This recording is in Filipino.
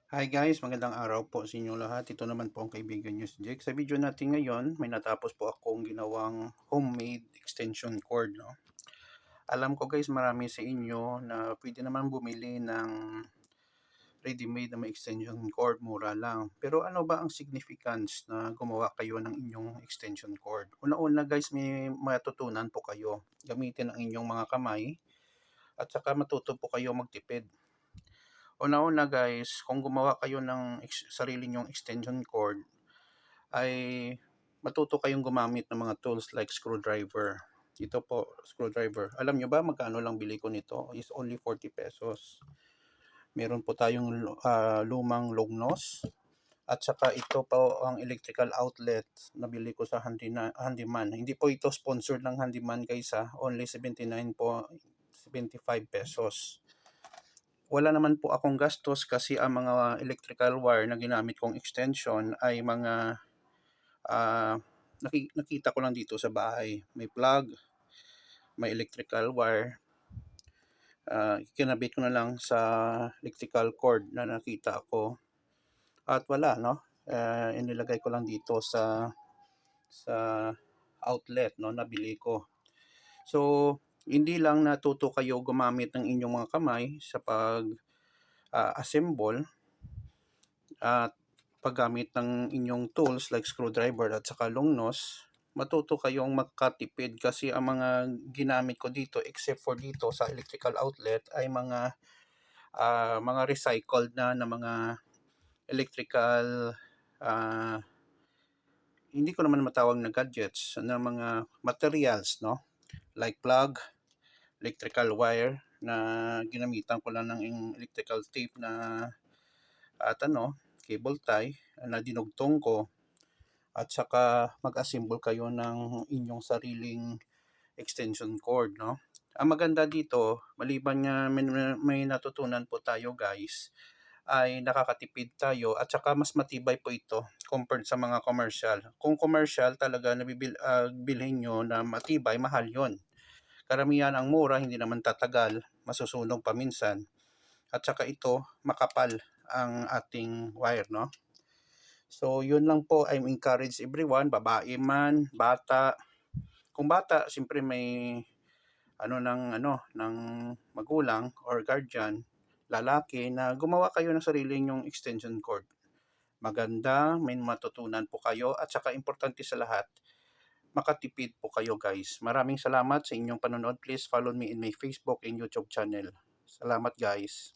Hi guys, magandang araw po sa inyo lahat. Ito naman po ang kaibigan nyo si Jake. Sa video natin ngayon, may natapos po akong ginawang homemade extension cord. No? Alam ko guys, marami sa inyo na pwede naman bumili ng ready-made na may extension cord, mura lang. Pero ano ba ang significance na gumawa kayo ng inyong extension cord? Una-una guys, may matutunan po kayo. Gamitin ang inyong mga kamay at saka matuto po kayo magtipid. Una-una guys, kung gumawa kayo ng sarili nyong extension cord, ay matuto kayong gumamit ng mga tools like screwdriver. Ito po, screwdriver. Alam nyo ba magkano lang bili ko nito? Is only 40 pesos. Meron po tayong lumang long nose. At saka ito po ang electrical outlet na bili ko sa Handyman. Hindi po ito sponsored ng Handyman guys ha. Only 79 po, 75 pesos. Wala naman po akong gastos kasi ang mga electrical wire na ginamit kong extension ay mga nakita ko lang dito sa bahay. May plug, may electrical wire. Kinabit ko na lang sa electrical cord na nakita ko. At wala, no? Inilagay ko lang dito sa outlet, no, nabili ko. So, hindi lang natuto kayo gumamit ng inyong mga kamay sa assemble at paggamit ng inyong tools like screwdriver at saka long nose, matuto kayong magkatipid kasi ang mga ginamit ko dito except for dito sa electrical outlet ay mga recycled na mga electrical hindi ko naman matawag na gadgets na mga materials, no, like plug, electrical wire na ginamitan ko lang ng electrical tape na at cable tie na dinugtong ko at saka mag-assemble kayo ng inyong sariling extension cord, no? Ang maganda dito, maliban nga may natutunan po tayo guys, ay nakakatipid tayo at saka mas matibay po ito compared sa mga commercial. Kung commercial talaga bilhin nyo na matibay, mahal yon. Karamihan ang mura, hindi naman tatagal, masusunog pa minsan. At saka ito, makapal ang ating wire, no? So, yun lang po. I encourage everyone, babae man, bata. Kung bata, siyempre may ng magulang or guardian, lalaki na gumawa kayo ng sarili nyong extension cord. Maganda, may matutunan po kayo at saka importante sa lahat, makatipid po kayo guys. Maraming salamat sa inyong panonood. Please follow me in my Facebook and YouTube channel. Salamat guys.